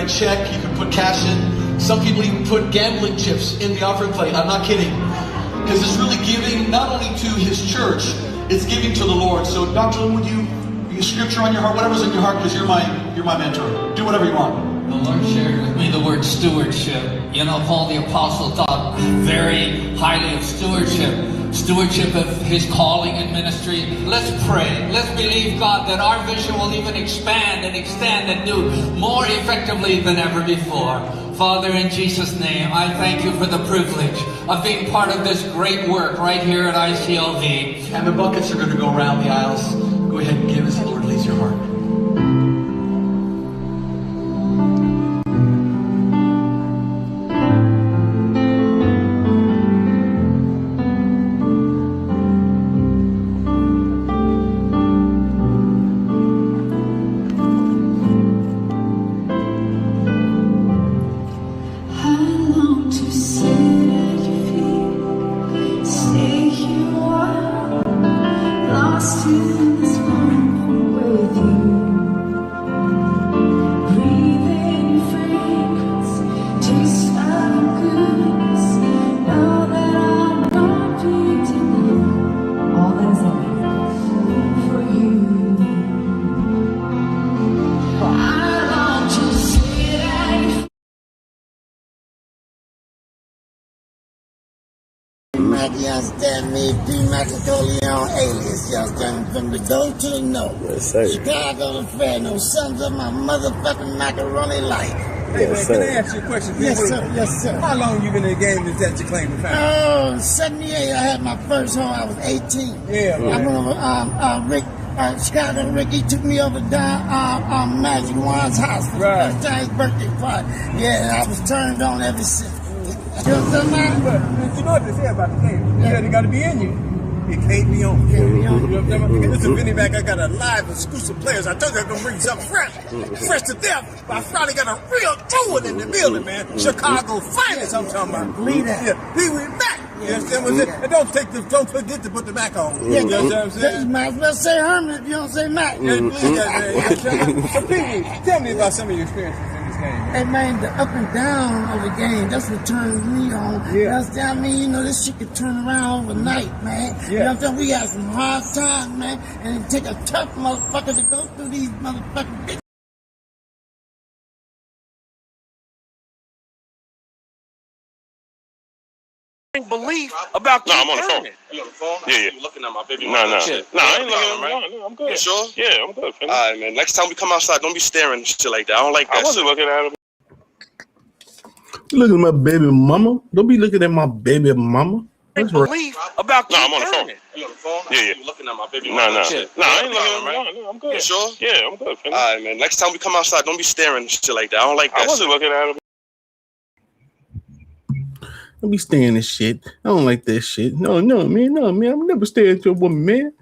a check, you can put cash in. Some people even put gambling chips in the offering plate. I'm not kidding. Because it's really giving not only to his church, it's giving to the Lord. So Dr. Lynn, would you scripture on your heart, whatever's in your heart, because you're my mentor. Do whatever you want. The Lord shared with me the word stewardship. You know, Paul the Apostle thought very highly of stewardship of his calling and ministry. Let's pray. Let's believe, God, that our vision will even expand and extend and do more effectively than ever before. Father, in Jesus' name, I thank you for the privilege of being part of this great work right here at ICLV. And the buckets are going to go around the aisles. Go ahead and give as the Lord leads your heart. You understand me? P. Macatolion alias, you understand me? From the go to the no. Yes, sir. Chicago to Fair, no sons of my motherfucking macaroni life. Hey, man, can I ask you a question? Yes, sir. Yes, sir. How long you been in the game is that you claim to family? Oh, 78, I had my first home. I was 18. Yeah. I went over, Chicago Ricky took me over down Magic Juan's house for the first time his birthday party. Yeah, and I was turned on ever since. You know what I'm saying? But you know what they say about the game? You said it got to be in you. It can't be on. Can't be on. You know what I'm saying? This is Vinny back. I got a live exclusive players. I told you I'm going to bring something fresh. Fresh to death. But I finally got a real true one in the building, man. Chicago finest, I'm talking about. Believe that. Yeah. Pee Wee Mac. You understand what I'm saying? And don't forget to put the Mac on. Yeah, you know what I'm saying? You might as well say Herman if you don't say Mac. Yeah, believe that, man. You know what I'm saying? So, Pee Wee, tell me about some of your experiences in this game. Hey man, the up and down of the game, that's what turns me on. Yeah. That's what I mean, you know, this shit could turn around overnight, man. Yeah. You know what I'm saying? We had some hard times, man, and it take a tough motherfucker to go through these motherfucking bitches. Belief about I'm on the phone. You on the phone? Yeah. You looking at my baby? No, I ain't looking at him. No, I'm good. You sure? Yeah, I'm good. All right, man. Next time we come outside, don't be staring and shit like that. I don't like that. I wasn't looking at him. Look at my baby mama. Don't be looking at my baby mama. That's right. Belief about I'm on the phone. You on the phone? Yeah. You looking at my baby? No, I ain't looking at him. No, I'm good. You sure? Yeah, I'm good. All right, man. Next time we come outside, don't be staring and shit like that. I don't like that. I wasn't looking at him. Don't be staring this shit. I don't like that shit. No, man. I'm never staring at your woman, man.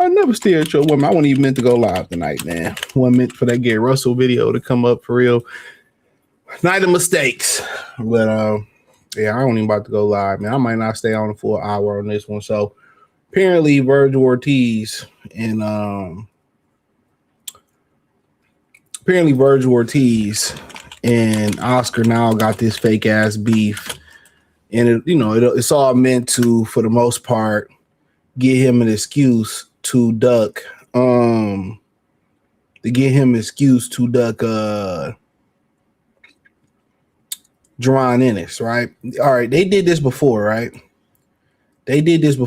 I never stare at your woman. I wasn't even meant to go live tonight, man. Wasn't meant for that Gary Russell video to come up for real. Night of mistakes. But yeah, I don't even about to go live, man. I might not stay on for an hour on this one. So apparently Vergil Ortiz and Oscar now got this fake ass beef, and it's all meant to, for the most part, get him an excuse to duck. Jerron Ennis, right? All right, they did this before, right? They did this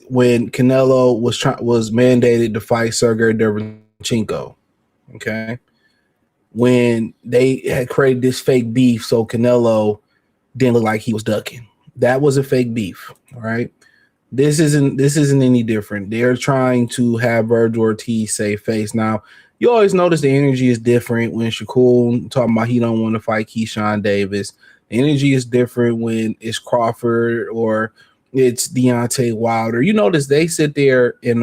when Canelo was mandated to fight Sergey Derevchenko. Okay. When they had created this fake beef so Canelo didn't look like he was ducking. That was a fake beef, all right? This isn't any different. They're trying to have Vergil Ortiz save face. Now, you always notice the energy is different when Shakur talking about he don't want to fight Keyshawn Davis. The energy is different when it's Crawford or it's Deontay Wilder. You notice they sit there and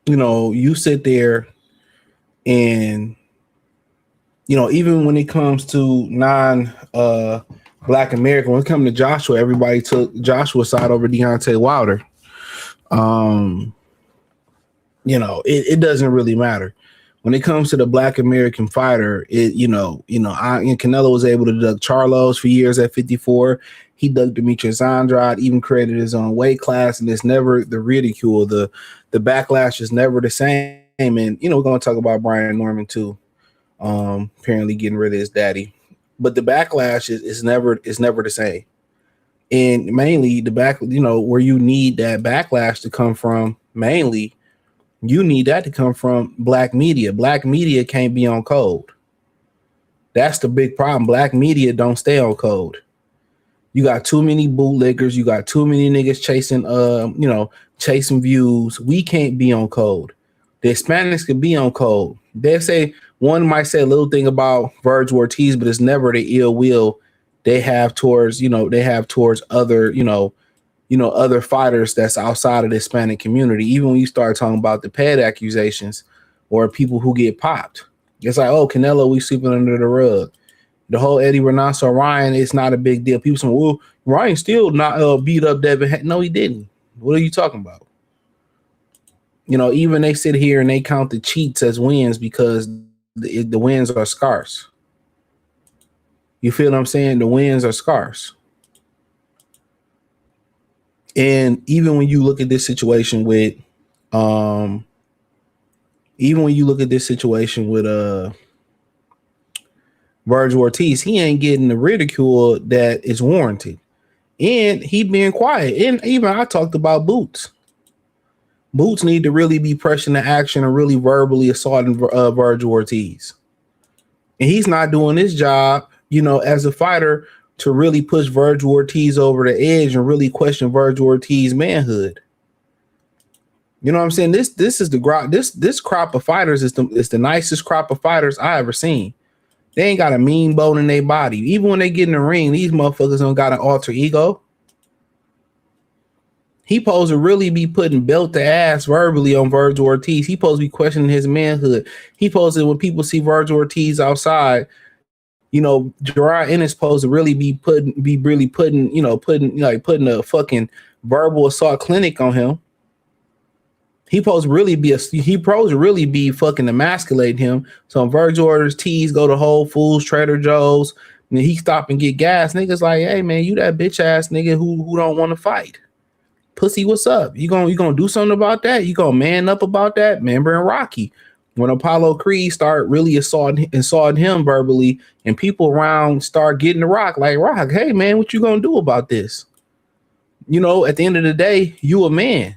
you sit there and, even when it comes to Black American, when it comes to Joshua, everybody took Joshua's side over Deontay Wilder. it doesn't really matter. When it comes to the Black American fighter, Canelo was able to duck Charlos for years at 54. He ducked Demetrius Andrade, even created his own weight class, and it's never the ridicule. The backlash is never the same. And we're going to talk about Brian Norman too. Apparently getting rid of his daddy, but the backlash is never the same. And mainly where you need that backlash to come from, mainly you need that to come from black media. Black media can't be on code. That's the big problem. Black media don't stay on code. You got too many bootlickers. You got too many niggas chasing views. We can't be on code. The Hispanics can be on code. They say one might say a little thing about Vergil Ortiz, but it's never the ill will they have towards other, other fighters that's outside of the Hispanic community. Even when you start talking about the ped accusations or people who get popped, it's like, oh, Canelo, we sweeping under the rug. The whole Eddie Renato Ryan, it's not a big deal. People say, well, Ryan still not beat up Devin. No, he didn't. What are you talking about? Even they sit here and they count the cheats as wins because the wins are scarce. You feel what I'm saying? The wins are scarce. And even when you look at this situation with Vergil Ortiz, he ain't getting the ridicule that is warranted. And he being quiet. And even I talked about Boots. Boots need to really be pressing the action and really verbally assaulting Vergil Ortiz. And he's not doing his job, as a fighter to really push Vergil Ortiz over the edge and really question Vergil Ortiz's manhood. You know what I'm saying? This is this crop of fighters is the nicest crop of fighters I ever seen. They ain't got a mean bone in their body. Even when they get in the ring, these motherfuckers don't got an alter ego. He supposed to really be putting belt to ass verbally on Vergil Ortiz. He supposed to be questioning his manhood. He supposed to, when people see Vergil Ortiz outside, Gerard Ennis supposed to really be putting a fucking verbal assault clinic on him. He supposed to really be fucking emasculating him. So when Vergil Ortiz go to Whole Foods, Trader Joe's, and he stop and get gas, niggas like, hey man, you that bitch ass nigga who don't want to fight. Pussy, what's up? You gonna do something about that? You gonna man up about that? Remember in Rocky, when Apollo Creed start really assaulting him verbally, and people around start getting the Rock, like, Rock, hey man, what you gonna do about this? At the end of the day, you a man.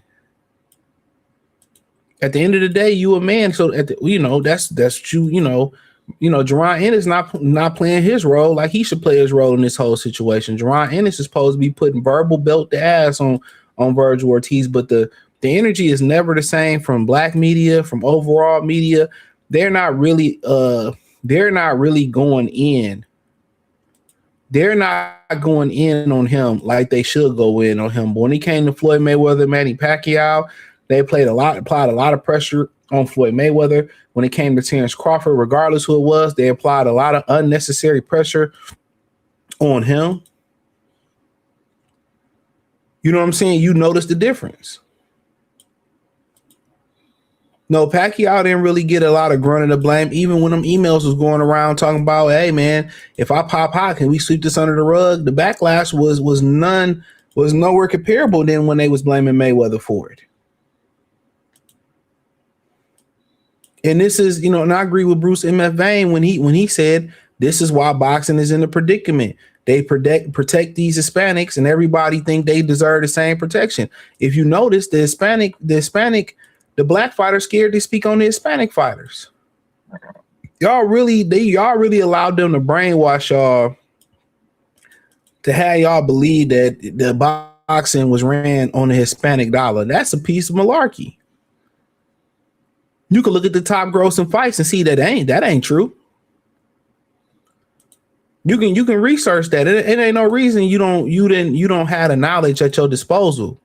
At the end of the day, you a man. So that's true. Jerron Ennis not playing his role like he should play his role in this whole situation. Jerron Ennis is supposed to be putting verbal belt to ass on Vergil Ortiz, but the energy is never the same from black media, from overall media. They're not really going in. They're not going in on him like they should go in on him. But when he came to Floyd Mayweather, Manny Pacquiao, they applied a lot of pressure on Floyd Mayweather. When it came to Terrence Crawford, regardless who it was, they applied a lot of unnecessary pressure on him. You know what I'm saying? You notice the difference. No, Pacquiao didn't really get a lot of grunt of the blame, even when them emails was going around talking about, hey man, if I pop hot, can we sweep this under the rug? The backlash was nowhere comparable than when they was blaming Mayweather for it. And this is, and I agree with Bruce M.F. Vane when he said this is why boxing is in a predicament. They protect these Hispanics, and everybody think they deserve the same protection. If you notice, the black fighters scared to speak on the Hispanic fighters. Y'all really allowed them to brainwash y'all to have y'all believe that the boxing was ran on the Hispanic dollar. That's a piece of malarkey. You can look at the top grossing fights and see that ain't true. You can research that. It ain't no reason you don't have the knowledge at your disposal.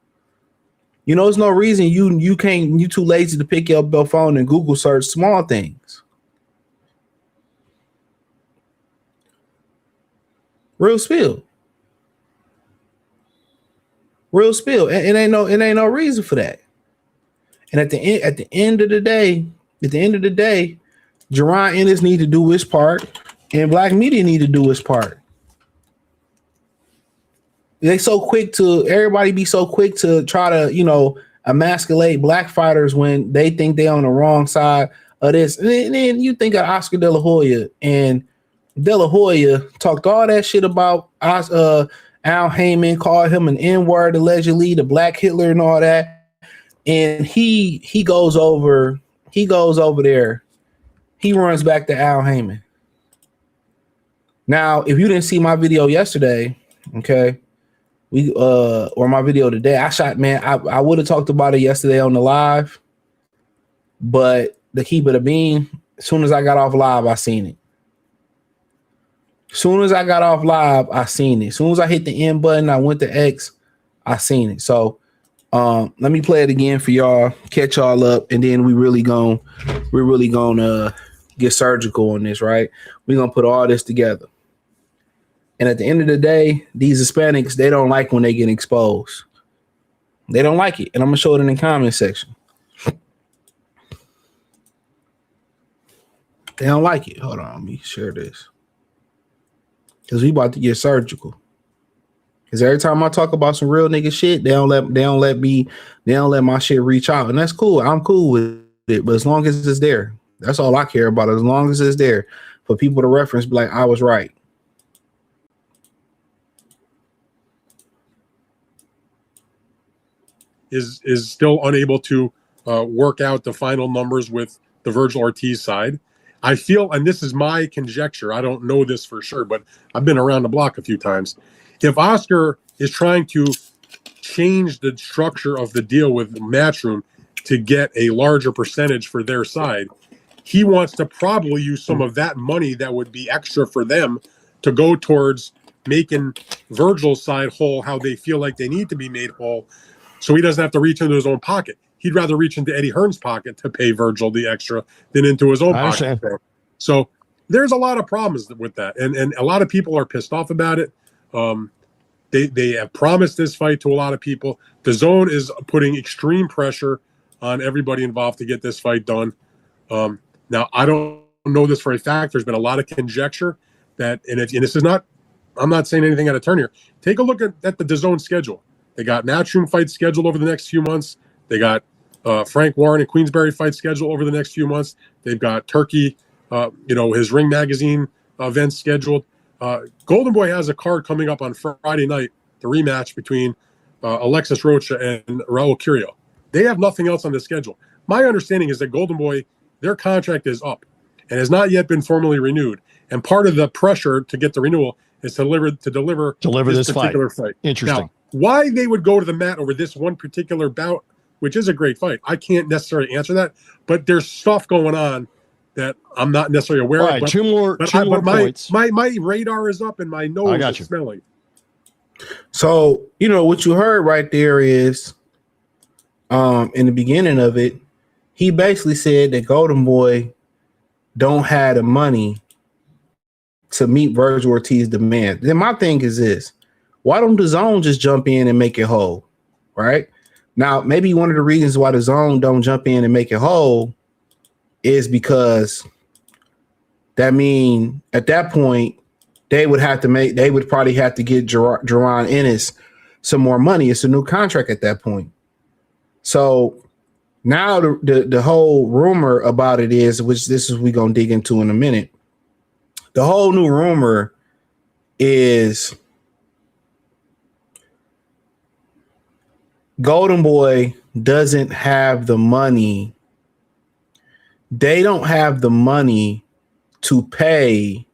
There's no reason you too lazy to pick up your phone and Google search small things. Real spill. And it ain't no reason for that. And at the end of the day, Jerron Ennis need to do his part, and black media need to do his part. Everybody be so quick to try to, emasculate black fighters when they think they on the wrong side of this. And then you think of Oscar De La Hoya, and De La Hoya talked all that shit about Al Heyman, called him an N-word allegedly, the Black Hitler and all that. And he goes over there. He runs back to Al Heyman. Now, if you didn't see my video yesterday, okay, or my video today, I would have talked about it yesterday on the live, but to keep it a bean, as soon as I got off live, I seen it. As soon as I got off live, I seen it. As soon as I hit the end button, I went to X, I seen it. So let me play it again for y'all, catch y'all up, and then we're really gonna get surgical on this, right? We're gonna put all this together. And at the end of the day, these Hispanics, they don't like when they get exposed. They don't like it. And I'm gonna show it in the comment section. They don't like it. Hold on, let me share this. Because we about to get surgical. Because every time I talk about some real nigga shit, they don't let my shit reach out. And that's cool. I'm cool with it. But as long as it's there, that's all I care about. As long as it's there for people to reference, be like, I was right. Is still unable to work out the final numbers with the Vergil Ortiz side. I feel, and this is my conjecture, I don't know this for sure, but I've been around the block a few times. If Oscar is trying to change the structure of the deal with Matchroom to get a larger percentage for their side, he wants to probably use some of that money that would be extra for them to go towards making Vergil's side whole how they feel like they need to be made whole, so he doesn't have to reach into his own pocket. He'd rather reach into Eddie Hearn's pocket to pay Vergil the extra than into his own pocket. So there's a lot of problems with that. And a lot of people are pissed off about it. They have promised this fight to a lot of people. The Zone is putting extreme pressure on everybody involved to get this fight done. Now, I don't know this for a fact. There's been a lot of conjecture that, and this is not, I'm not saying anything out of turn here. Take a look at the DAZN schedule. They got Matchroom fights scheduled over the next few months. They got Frank Warren and Queensberry fight scheduled over the next few months. They've got Turkey, his Ring Magazine events scheduled. Golden Boy has a card coming up on Friday night, the rematch between Alexis Rocha and Raul Curio. They have nothing else on the schedule. My understanding is that Golden Boy, their contract is up and has not yet been formally renewed. And part of the pressure to get the renewal is to deliver this particular fight. Interesting. Now, why they would go to the mat over this one particular bout, which is a great fight, I can't necessarily answer that. But there's stuff going on that I'm not necessarily aware of. But, two more points. My radar is up and my nose is smelling. So, what you heard right there is, in the beginning of it, he basically said that Golden Boy don't have the money to meet Vergil Ortiz's demand. Then my thing is this: why don't the Zone just jump in and make it whole? Right now, maybe one of the reasons why the Zone don't jump in and make it whole is because that mean at that point they would probably have to get Jerron Ennis some more money. It's a new contract at that point. So now the whole rumor about it is, which this is we gonna dig into in a minute. The whole new rumor is Golden Boy doesn't have the money. They don't have the money to pay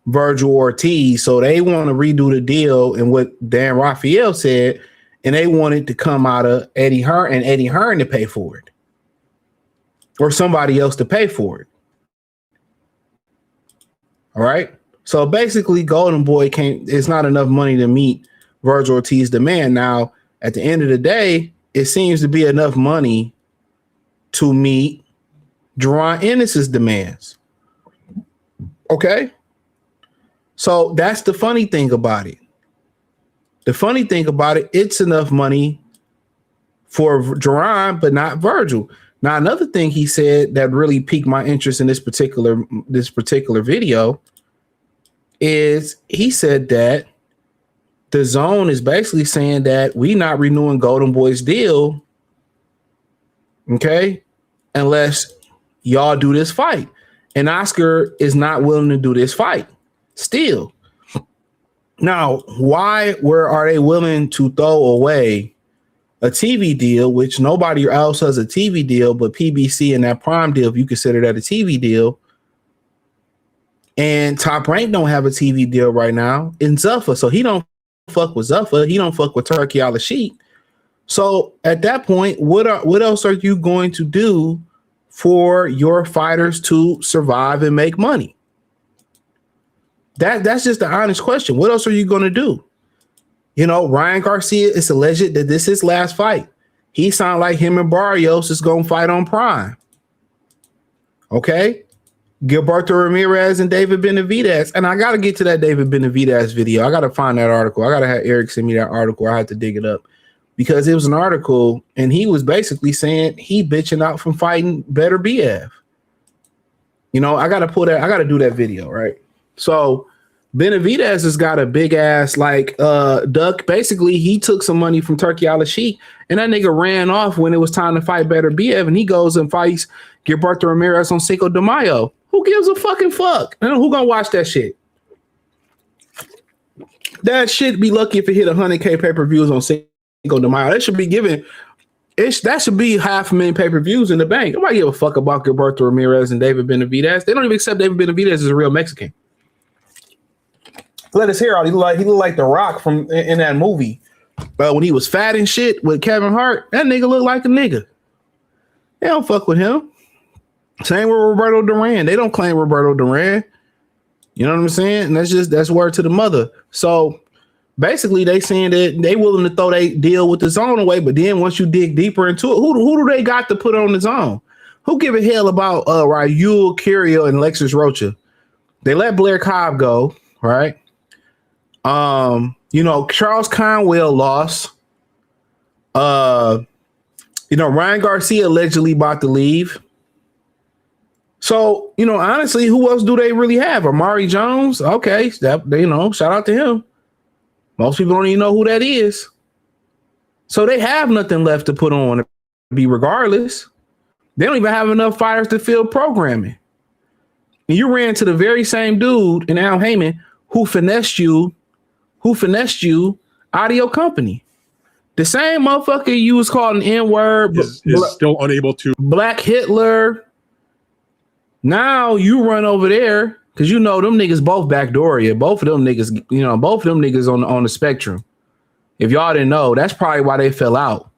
Vergil Ortiz, so they want to redo the deal. And what Dan Raphael said, and they wanted to come out of Eddie Hearn and Eddie Hearn to pay for it, or somebody else to pay for it. All right. So basically, Golden Boy it's not enough money to meet Vergil Ortiz's demand. Now, at the end of the day, it seems to be enough money to meet Jerron Ennis's demands. Okay. So that's the funny thing about it. The funny thing about it, it's enough money for Jerron, but not Vergil. Now, another thing he said that really piqued my interest in this particular video is he said that the zone is basically saying that we not renewing Golden Boy's deal, okay, unless y'all do this fight. And Oscar is not willing to do this fight still. Now, why are they willing to throw away a TV deal, which nobody else has a TV deal, but PBC and that Prime deal, if you consider that a TV deal, and Top Rank don't have a TV deal right now in Zuffa, so he don't fuck with Zuffa, he don't fuck with Turkey Al Sheik. So at that point, what else are you going to do for your fighters to survive and make money? That's just the honest question. What else are you going to do? You know, Ryan Garcia, it's alleged that this is his last fight. He sound like him and Barrios is going to fight on Prime. Okay? Gilberto Ramirez and David Benavidez. And I got to get to that David Benavidez video. I got to find that article. I got to have Eric send me that article. I had to dig it up because it was an article and he was basically saying he bitching out from fighting Better BF. You know, I got to do that video, right? So Benavidez has got a big ass duck. Basically, he took some money from Turkey Al Sheik, and that nigga ran off when it was time to fight Better BF, and he goes and fights Gilberto Ramirez on Cinco de Mayo. Who gives a fucking fuck? Who gonna watch that shit? That shit be lucky if it hit 100K pay-per-views on Cinco de Mayo. That should be given. That should be 500,000 pay-per-views in the bank. Nobody give a fuck about Gilberto Ramirez and David Benavidez. They don't even accept David Benavidez as a real Mexican. Let his hair out. He looked like The Rock from in that movie when he was fat and shit with Kevin Hart. That nigga looked like a nigga. They don't fuck with him. Same with Roberto Duran. They don't claim Roberto Duran. You know what I'm saying? And that's word to the mother. So basically, they saying that they willing to throw their deal with the zone away. But then once you dig deeper into it, who do they got to put on the zone? Who give a hell about Raul Curio and Lexus Rocha? They let Blair Cobb go, right? You know, Charles Conwell lost. You know, Ryan Garcia allegedly about to leave. So, you know, honestly, who else do they really have? Amari Jones? Okay, shout out to him. Most people don't even know who that is. So they have nothing left to put on to be regardless. They don't even have enough fighters to field programming. And you ran to the very same dude in Al Heyman who finessed you out of your company. The same motherfucker you was calling N-word is still unable to. Black Hitler. Now you run over there because you know them niggas both backdoor you. Both of them niggas on the spectrum. If y'all didn't know, that's probably why they fell out.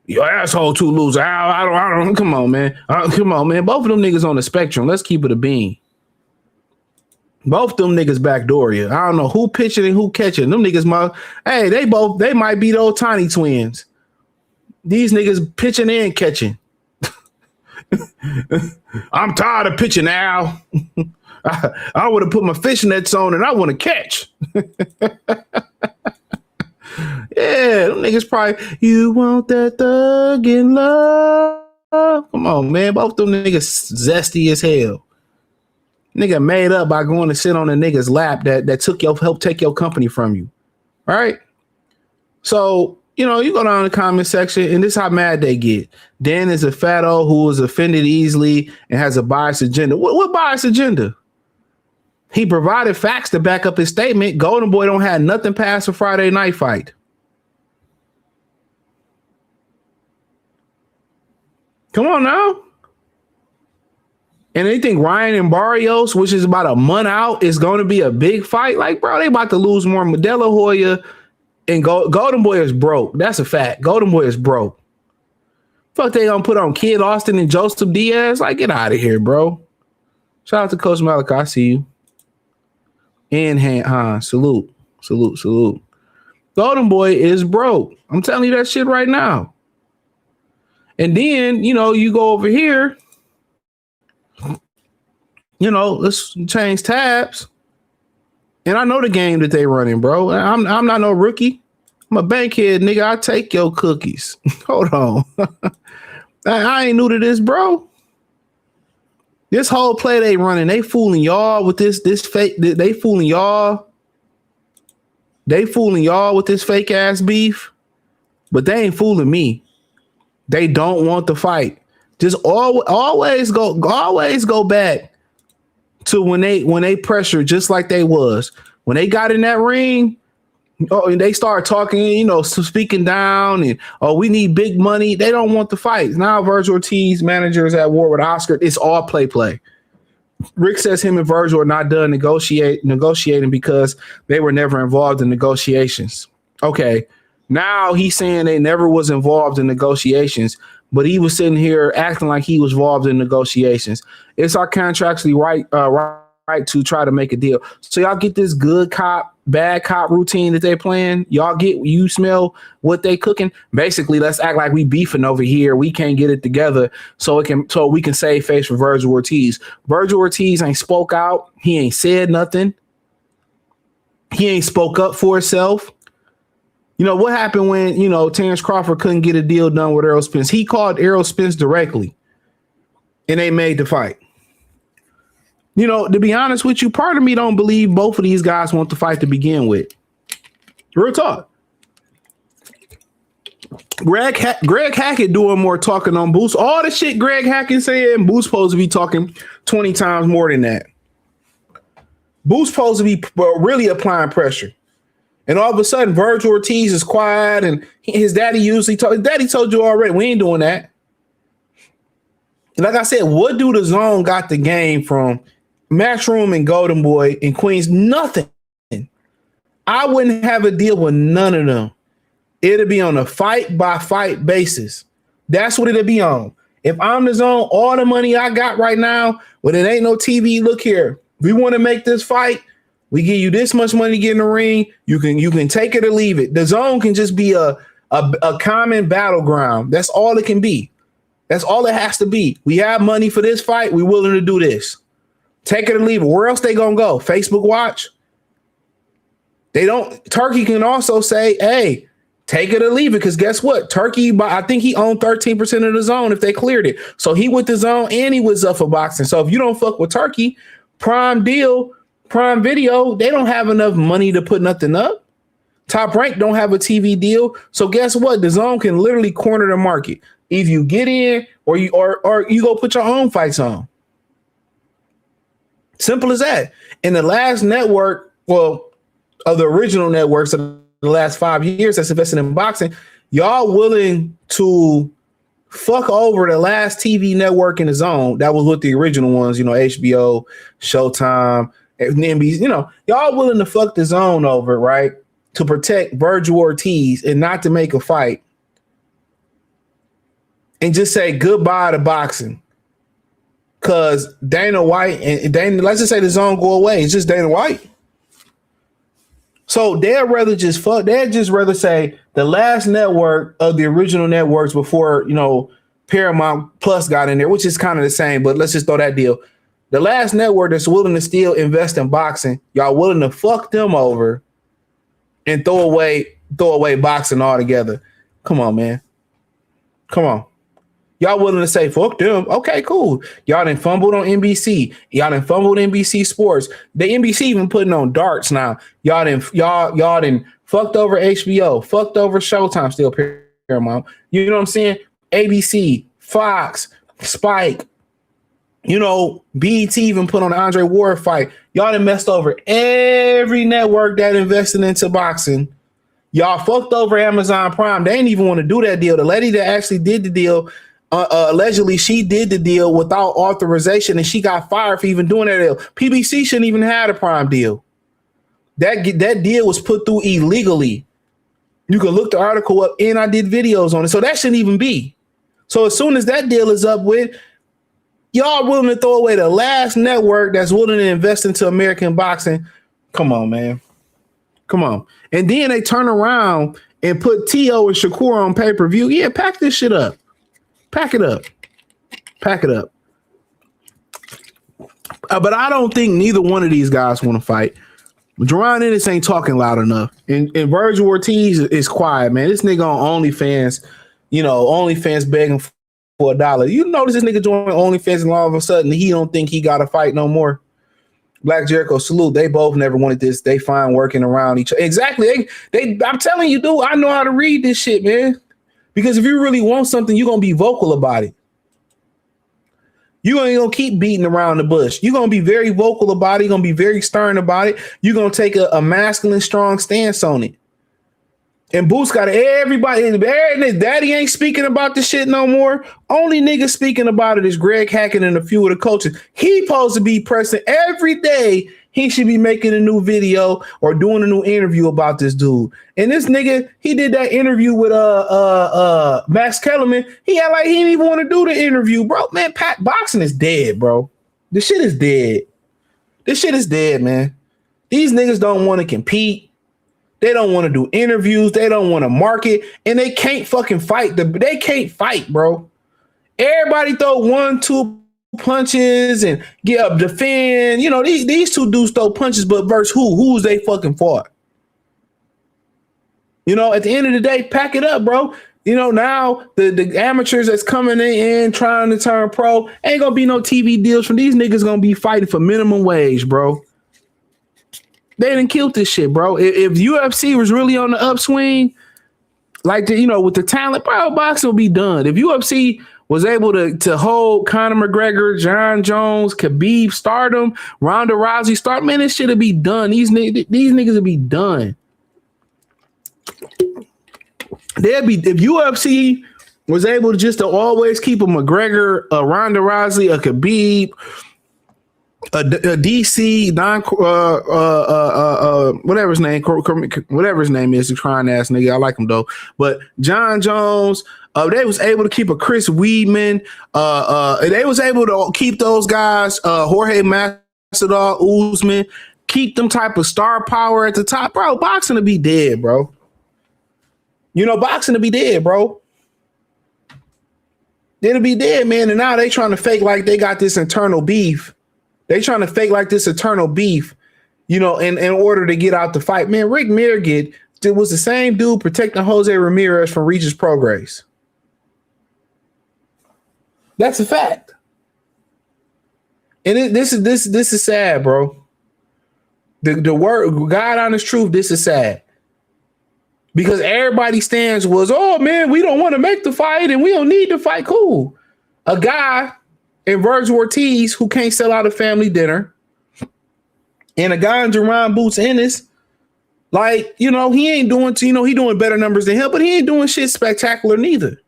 Your asshole too loser. I don't. Come on, man. Come on, man. Both of them niggas on the spectrum. Let's keep it a bean. Both of them niggas backdoor you. I don't know who pitching and who catching. Them niggas, they might be those tiny twins. These niggas pitching and catching. I'm tired of pitching now. I would have put my fishing nets on and I want to catch. Yeah, them niggas probably, you want that thug in love? Come on, man. Both them niggas zesty as hell. Nigga made up by going to sit on a nigga's lap that helped take your company from you. All right. So, you know, you go down in the comment section and this is how mad they get. Dan is a fatto who is offended easily and has a biased agenda. What biased agenda? He provided facts to back up his statement. Golden Boy don't have nothing past a Friday night fight. Come on now. And they think Ryan and Barrios, which is about a month out, is going to be a big fight. Like, bro, they about to lose more. Modelo Hoya and Golden Boy is broke. That's a fact. Golden Boy is broke. Fuck, they gonna put on Kid Austin and Joseph Diaz? Like, get out of here, bro. Shout out to Coach Malik. I see you. And salute. Golden Boy is broke. I'm telling you that shit right now. And then, you know, you go over here. You know, let's change tabs. And I know the game that they running, bro. I'm not no rookie. I'm a bankhead, nigga. I take your cookies. Hold on. I ain't new to this, bro. This whole play they running, they fooling y'all with this fake. They fooling y'all. They fooling y'all with this fake ass beef, but they ain't fooling me. They don't want the fight. Just always go back to when they pressured, just like they was when they got in that ring. Oh, and they start talking, speaking down, and we need big money. They don't want the fight. Now Vergil Ortiz, manager, is at war with Oscar. It's all play. Rick says him and Vergil are not done negotiating because they were never involved in negotiations. Okay, now he's saying they never was involved in negotiations, but he was sitting here acting like he was involved in negotiations. It's our contractually right to try to make a deal. So y'all get this good cop, bad cop routine that they playing. You smell what they cooking. Basically, let's act like we beefing over here. We can't get it together so we can save face for Vergil Ortiz. Vergil Ortiz ain't spoke out. He ain't said nothing. He ain't spoke up for himself. What happened when, Terrence Crawford couldn't get a deal done with Errol Spence? He called Errol Spence directly and they made the fight. To be honest with you, part of me don't believe both of these guys want to fight to begin with. Real talk. Greg Hackett doing more talking on Boost. All the shit Greg Hackett saying, Boost supposed to be talking 20 times more than that. Boost supposed to be really applying pressure. And all of a sudden, Vergil Ortiz is quiet, and his daddy told you already, we ain't doing that. Like I said, what do the zone got the game from Matchroom and Golden Boy and Queens? Nothing. I wouldn't have a deal with none of them. It'll be on a fight by fight basis. That's what it'll be on. If I'm the zone, all the money I got right now, when it ain't no TV, look here. We want to make this fight. We give you this much money to get in the ring. You can take it or leave it. The zone can just be a common battleground. That's all it can be. That's all it has to be. We have money for this fight. We're willing to do this. Take it or leave it. Where else they gonna go? Facebook watch? They don't. Turkey can also say, hey, take it or leave it. Because guess what? Turkey, I think he owned 13% of the zone if they cleared it. So he with the zone and he was up for boxing. So if you don't fuck with Turkey, Prime Video, they don't have enough money to put nothing up. Top Rank don't have a TV deal. So guess what? The zone can literally corner the market. If you get in or you go put your own fights on. Simple as that. In the last network, of the original networks of the last 5 years that's invested in boxing, y'all willing to fuck over the last TV network in the zone that was with the original ones, HBO, Showtime, NBC, y'all willing to fuck the zone over, right? To protect Vergil Ortiz and not to make a fight. And just say goodbye to boxing. Because Dana White and Dana, let's just say the zone go away. It's just Dana White. So they'd rather say the last network of the original networks before, Paramount Plus got in there, which is kind of the same, but let's just throw that deal. The last network that's willing to still invest in boxing, y'all willing to fuck them over and throw away boxing altogether. Come on, man. Come on. Y'all willing to say, fuck them. Okay, cool. Y'all done fumbled on NBC. Y'all done fumbled NBC Sports. The NBC even putting on darts now. Y'all done fucked over HBO, fucked over Showtime, still Paramount. You know what I'm saying? ABC, Fox, Spike, BET even put on the Andre Ward fight. Y'all done messed over every network that invested into boxing. Y'all fucked over Amazon Prime. They didn't even want to do that deal. The lady that actually did the deal, allegedly she did the deal without authorization and she got fired for even doing that deal. PBC shouldn't even have a Prime deal. That deal was put through illegally. You can look the article up and I did videos on it. So that shouldn't even be. So as soon as that deal is up with, y'all willing to throw away the last network that's willing to invest into American boxing. Come on, man. Come on. And then they turn around and put T.O. and Shakur on pay-per-view. Yeah, pack this shit up. Pack it up. Pack it up. But I don't think neither one of these guys want to fight. Jerron Ennis ain't talking loud enough. And Vergil Ortiz is quiet, man. This nigga on OnlyFans, OnlyFans begging for $1. You notice this nigga join OnlyFans and all of a sudden he don't think he got to fight no more. Black Jericho, salute. They both never wanted this. They fine working around each other. Exactly. I'm telling you, dude, I know how to read this shit, man. Because if you really want something, you're going to be vocal about it. You ain't gonna keep beating around the bush. You're gonna be very vocal about it. You're gonna be very stern about it. You're gonna take a masculine, strong stance on it. And Boots got everybody. Daddy ain't speaking about this shit no more. Only nigga speaking about it is Greg Hackett and a few of the coaches. He supposed to be pressing every day. He should be making a new video or doing a new interview about this dude. And this nigga, he did that interview with Max Kellerman. He had like he didn't even want to do the interview, bro. Man, boxing is dead, bro. This shit is dead. This shit is dead, man. These niggas don't want to compete. They don't want to do interviews. They don't want to market, and they can't fucking fight. They can't fight, bro. Everybody throw 1-2 punches and get up, defend. These two dudes throw punches, but versus who's they fucking fought? At the end of the day, pack it up, bro. Now the amateurs that's coming in trying to turn pro ain't gonna be no TV deals from these niggas. Gonna be fighting for minimum wage, bro. They didn't kill this shit, bro. If UFC was really on the upswing, like with the talent, bro, boxing will be done. If UFC was able to hold Conor McGregor, John Jones, Khabib, stardom, Ronda Rousey, man, this shit will be done. These niggas will be done. If UFC was able to just always keep a McGregor, a Ronda Rousey, a Khabib, a DC, whatever his name is, a trying ass nigga. I like him though. But John Jones, they was able to keep a Chris Weidman. They was able to keep those guys, Jorge Masvidal, Usman, keep them type of star power at the top, bro. Boxing to be dead, bro. Boxing to be dead, bro. It'll be dead, man. And now they trying to fake like they got this internal beef. In order to get out the fight. Man, Rick Mirgid was the same dude protecting Jose Ramirez from Regis Prograis. That's a fact. And this is sad, bro. The word, God honest truth, this is sad. Because everybody's stance was, oh man, we don't want to make the fight and we don't need to fight. Cool. A guy in Vergil Ortiz who can't sell out a family dinner, and a guy in Jerron Boots Ennis, like, he ain't doing, he doing better numbers than him, but he ain't doing shit spectacular neither.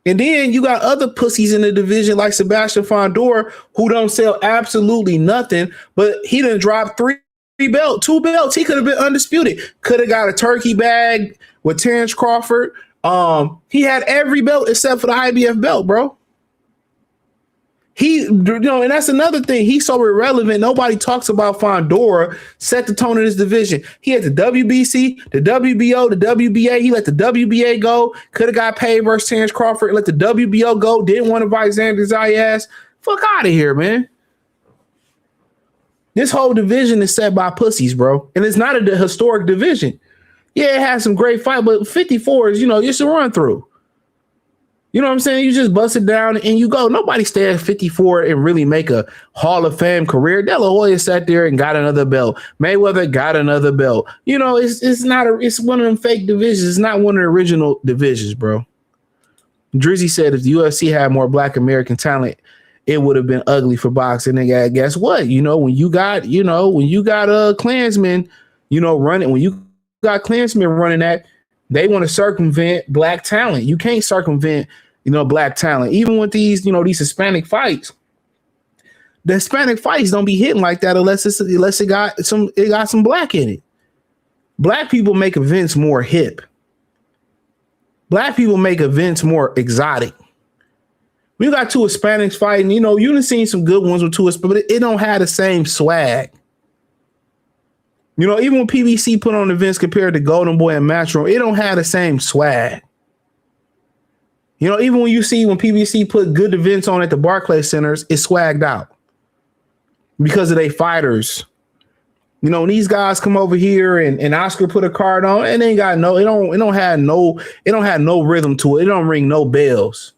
And then you got other pussies in the division like Sebastian Fondor who don't sell absolutely nothing, but he done dropped 2 belts. He could have been undisputed. Could have got a turkey bag with Terrence Crawford. He had every belt except for the IBF belt, bro. And that's another thing. He's so irrelevant. Nobody talks about Fondor set the tone in his division. He had the WBC, the WBO, the WBA. He let the WBA go. Could have got paid versus Terrence Crawford. Let the WBO go. Didn't want to fight Xander Zayas. Fuck out of here, man. This whole division is set by pussies, bro. And it's not a historic division. Yeah, it has some great fight, but 54 is, it's a run through. You know what I'm saying? You just bust it down and you go. Nobody stay at 54 and really make a Hall of Fame career. De La Hoya sat there and got another belt. Mayweather got another belt. It's one of them fake divisions. It's not one of the original divisions, bro. Drizzy said if the UFC had more Black American talent, it would have been ugly for boxing. And guess what? When you got Klansmen, running, when you got Klansmen running that, they want to circumvent Black talent. You can't circumvent, Black talent. Even with these, these Hispanic fights, the Hispanic fights don't be hitting like that unless it got some Black in it. Black people make events more hip. Black people make events more exotic. We got 2 Hispanics fighting. You done seen some good ones with 2 Hispanics, but it don't have the same swag. Even when PBC put on events compared to Golden Boy and Matchroom, it don't have the same swag. Even when PBC put good events on at the Barclays Centers, it's swagged out because of their fighters. You know, when these guys come over here and Oscar put a card on, it ain't got no, it don't have no rhythm to it. It don't ring no bells.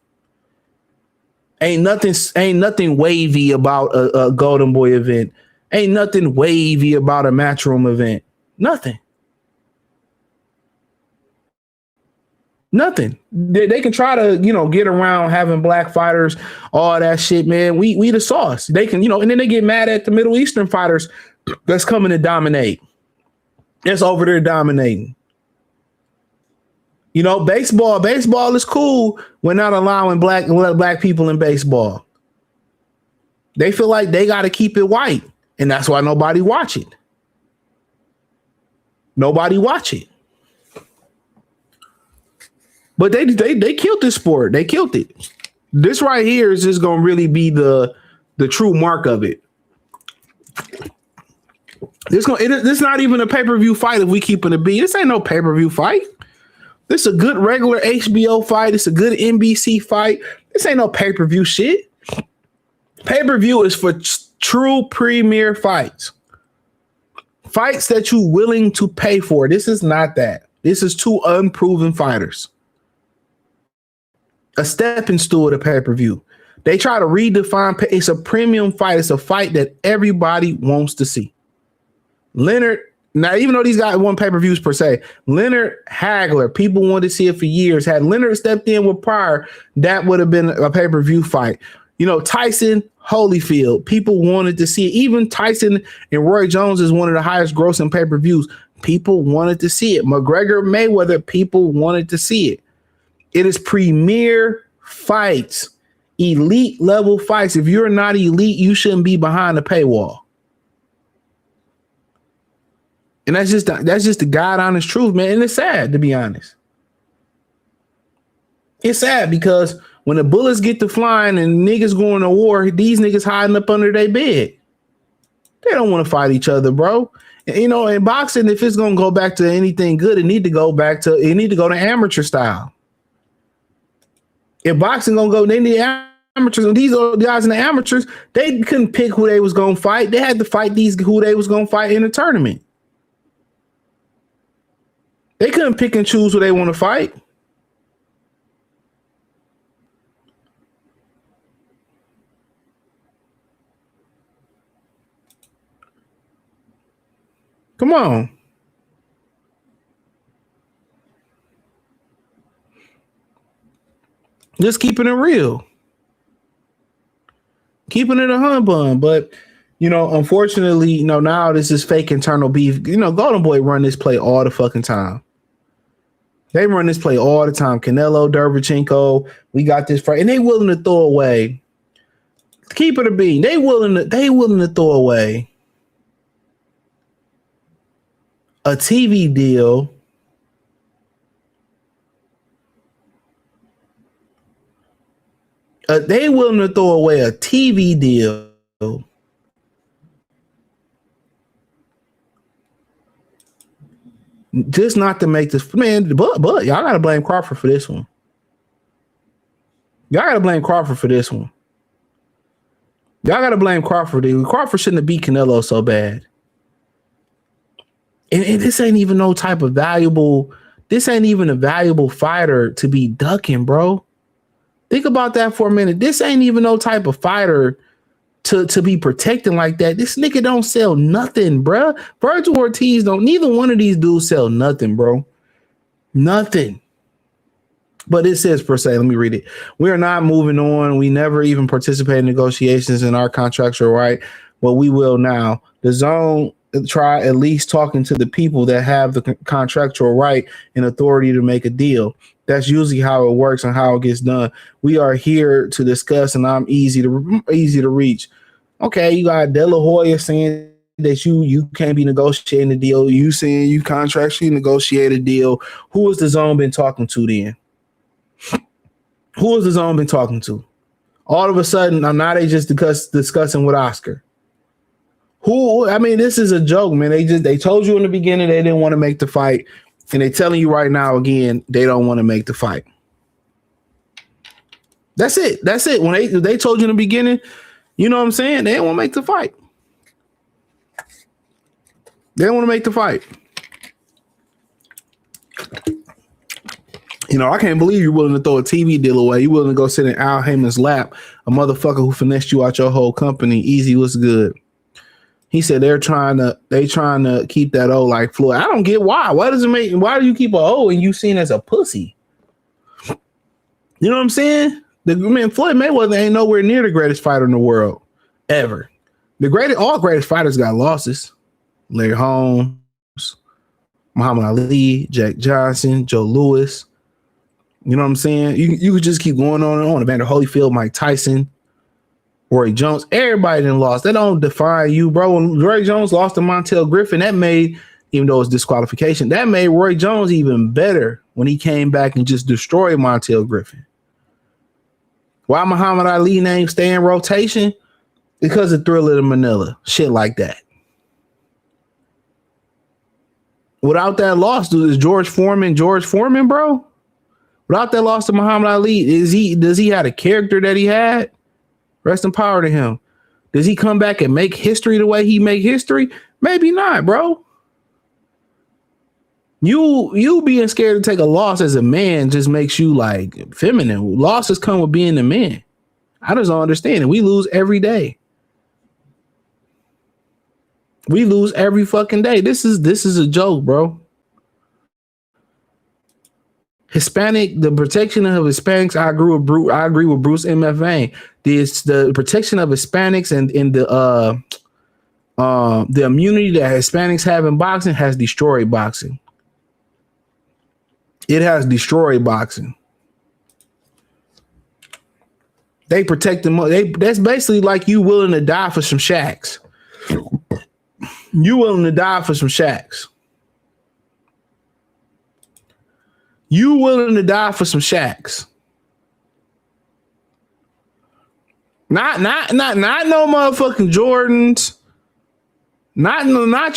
Ain't nothing wavy about a Golden Boy event. Ain't nothing wavy about a Matchroom event. Nothing. Nothing. They can try to, get around having black fighters, all that shit, man. We the sauce. They can, and then they get mad at the Middle Eastern fighters that's coming to dominate. It's over there dominating. Baseball is cool. We're not allowing black people in baseball. They feel like they got to keep it white, and that's why nobody watch it. Nobody watch it. But they killed this sport. They killed it. This right here is just gonna really be the true mark of it. This not even a pay-per-view fight if we keep it a B. This ain't no pay-per-view fight. This is a good regular HBO fight. It's a good NBC fight. This ain't no pay-per-view shit. Pay-per-view is for true premier fights. Fights that you're willing to pay for. This is not that. This is two unproven fighters. A stepping stool to pay-per-view. They try to redefine. It's a premium fight. It's a fight that everybody wants to see. Leonard, now even though these guys won pay-per-views per se, Leonard Hagler, people wanted to see it for years. Had Leonard stepped in with Pryor, that would have been a pay-per-view fight. Tyson Holyfield, people wanted to see it. Even Tyson and Roy Jones is one of the highest grossing pay-per-views. People wanted to see it. McGregor Mayweather, people wanted to see it. It is premier fights, elite level fights. If you're not elite, you shouldn't be behind the paywall. And that's just the God honest truth, man. And it's sad, to be honest. It's sad because when the bullets get to flying and niggas going to war, these niggas hiding up under their bed. They don't want to fight each other, bro. And, in boxing, if it's gonna go back to anything good, it need to go to amateur style. If boxing gonna go, they need amateurs. And these guys in the amateurs, they couldn't pick who they was gonna fight. They had to fight who they was gonna fight in a tournament. They couldn't pick and choose who they want to fight. Come on. Just keeping it real. Keeping it a humbug. But, unfortunately, now this is fake internal beef. Golden Boy run this play all the fucking time. They run this play all the time. Canelo, Derevchenko, we got this fight. And they willing to throw away. Keep it a bean. They willing to throw away a TV deal. They willing to throw away a TV deal just not to make this, man. But y'all gotta blame Crawford for this one. Y'all gotta blame Crawford for this one. Y'all gotta blame Crawford. Crawford shouldn't have beat Canelo so bad. And this ain't even no type of valuable. This ain't even a valuable fighter to be ducking, bro. Think about that for a minute. This ain't even no type of fighter to be protecting like that. This nigga don't sell nothing, bro. Vergil Ortiz don't. Neither one of these dudes sell nothing, bro. Nothing. But it says per se. Let me read it. We are not moving on. We never even participate in negotiations in our contractual right, but we will now. The zone try at least talking to the people that have the contractual right and authority to make a deal. That's usually how it works and how it gets done. We are here to discuss, and I'm easy to reach. Okay, you got De La Hoya saying that you can't be negotiating a deal. You saying you contractually negotiate a deal. Who has the zone been talking to then? Who has the zone been talking to? All of a sudden, now they just discussing with Oscar. Who? I mean, this is a joke, man. They told you in the beginning they didn't want to make the fight. And they're telling you right now, again, they don't want to make the fight. That's it. That's it. When they told you in the beginning, you know what I'm saying? They don't want to make the fight. They don't want to make the fight. You know, I can't believe you're willing to throw a TV deal away. You're willing to go sit in Al Heyman's lap, a motherfucker who finessed you out your whole company. Easy, what's good? He said they trying to keep that O like Floyd. I don't get why. Why do you keep a O and you seen as a pussy? You know what I'm saying? Floyd Mayweather ain't nowhere near the greatest fighter in the world ever. All greatest fighters got losses. Larry Holmes, Muhammad Ali, Jack Johnson, Joe Louis. You know what I'm saying? You could just keep going on and on. Evander Holyfield, Mike Tyson, Roy Jones. Everybody done lost. That don't define you, bro. When Roy Jones lost to Montel Griffin, that made, even though it's disqualification, that made Roy Jones even better when he came back and just destroyed Montel Griffin. Why Muhammad Ali name stay in rotation? Because of Thriller in Manila. Shit like that. Without that loss, dude, is George Foreman, bro? Without that loss to Muhammad Ali, does he have a character that he had? Rest in power to him. Does he come back and make history the way he make history? Maybe not, bro. You being scared to take a loss as a man just makes you like feminine. Losses come with being a man. I just don't understand it. We lose every day. We lose every fucking day. This is a joke, bro. The protection of Hispanics. I agree with Bruce M.F. Vane. The protection of Hispanics and the immunity that Hispanics have in boxing has destroyed boxing. It has destroyed boxing. They protect them. That's basically like you willing to die for some shacks. You willing to die for some shacks. You willing to die for some shacks. Not no motherfucking Jordans. Not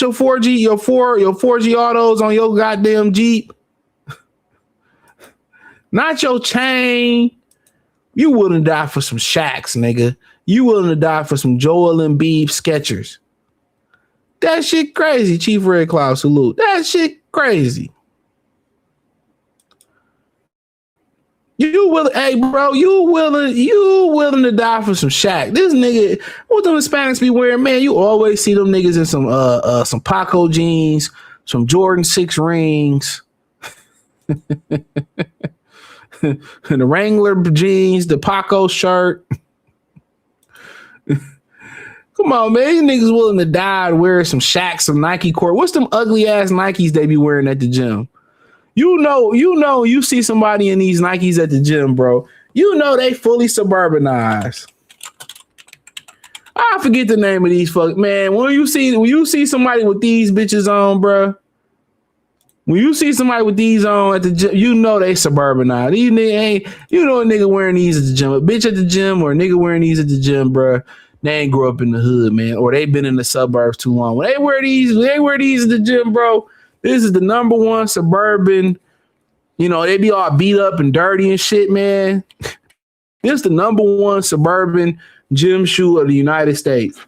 your 4G, your 4G autos on your goddamn Jeep. Not your chain. You willing to die for some shacks, nigga. You willing to die for some Joel Embiid Skechers. That shit crazy, Chief Red Cloud salute. That shit crazy. You willing to die for some Shaq. This nigga, what them Hispanics be wearing, man? You always see them niggas in some Paco jeans, some Jordan 6 rings, and the Wrangler jeans, the Paco shirt. Come on, man. You niggas willing to die to wear some Shaq, some Nike court. What's them ugly ass Nikes they be wearing at the gym? You see somebody in these Nikes at the gym, bro. You know they fully suburbanized. I forget the name of these fuck, man. When you see somebody with these bitches on, bro. When you see somebody with these on at the gym, you know they suburbanized. These niggas ain't, you know a nigga wearing these at the gym. A bitch at the gym or a nigga wearing these at the gym, bro. They ain't grew up in the hood, man, or they been in the suburbs too long. When they wear these at the gym, bro. This is the number one suburban. You know, they be all beat up and dirty and shit, man. This is the number one suburban gym shoe of the United States.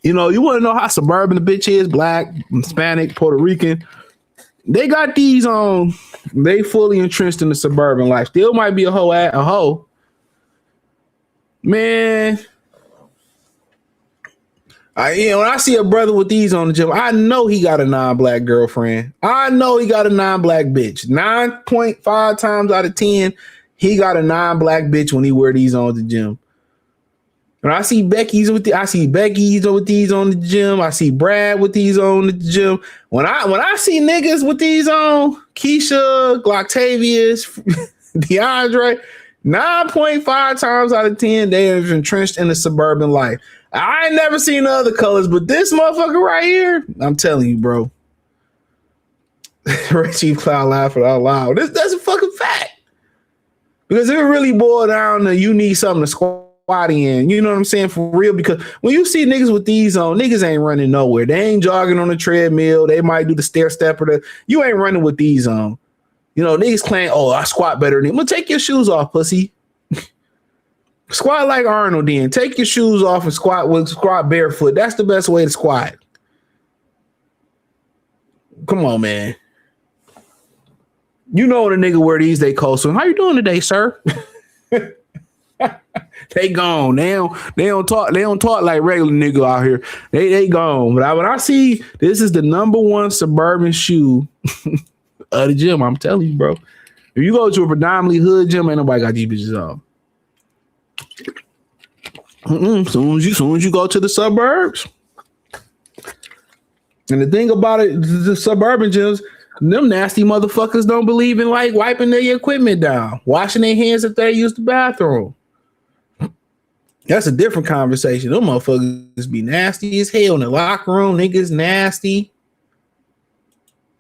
You know, you want to know how suburban the bitch is? Black, Hispanic, Puerto Rican. They got these on. They fully entrenched in the suburban life. Still might be a hoe. Man. When I see a brother with these on the gym, I know he got a non-black girlfriend. I know he got a non-black bitch. 9.5 times out of 10, he got a non-black bitch when he wear these on the gym. When I see Becky's with these on the gym. I see Brad with these on the gym. When I see niggas with these on, Keisha, Gloctavius, DeAndre, 9.5 times out of 10, they have entrenched in the suburban life. I ain't never seen the other colors, but this motherfucker right here, I'm telling you, bro. Red Chief Cloud laughing out loud. That's a fucking fact. Because if it really boiled down to you need something to squat in, you know what I'm saying? For real, because when you see niggas with these on, niggas ain't running nowhere. They ain't jogging on the treadmill. They might do the stair step you ain't running with these on. You know, niggas claim, I squat better than him. Well, take your shoes off, pussy. Squat like Arnold then. Take your shoes off and squat barefoot. That's the best way to squat. Come on, man. You know the nigga wear these day coats. So how you doing today, sir? They gone. They don't talk like regular nigga out here. They gone. But when I see this is the #1 suburban shoe of the gym, I'm telling you, bro. If you go to a predominantly hood gym, ain't nobody got these bitches on. Soon as you go to the suburbs. And the thing about it, the suburban gyms, them nasty motherfuckers don't believe in like wiping their equipment down, washing their hands if they use the bathroom. That's a different conversation. Them motherfuckers be nasty as hell in the locker room. Niggas nasty.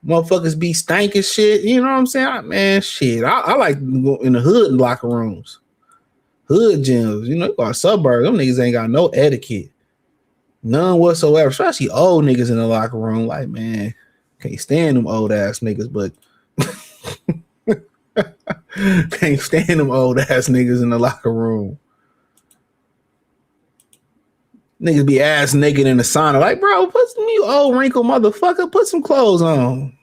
Motherfuckers be stank shit. You know what I'm saying? Man, shit. I like to go in the hood locker rooms. Hood gyms. You know, got suburbs. Them niggas ain't got no etiquette. None whatsoever. Especially old niggas in the locker room. Like, man, can't stand them old ass niggas, but can't stand them old ass niggas in the locker room. Niggas be ass naked in the sauna. Like, bro, put some, you old wrinkle motherfucker, put some clothes on.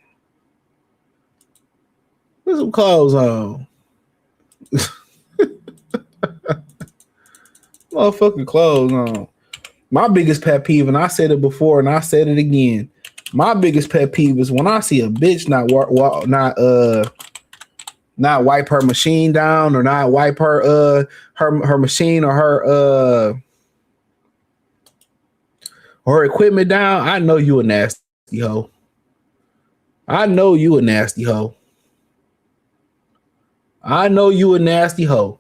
Put some clothes on. Motherfucking clothes on. My biggest pet peeve, and I said it before and I said it again. My biggest pet peeve is when I see a bitch not wipe her machine down or not wipe her her machine or her equipment down. I know you a nasty hoe. I know you a nasty hoe. I know you a nasty hoe.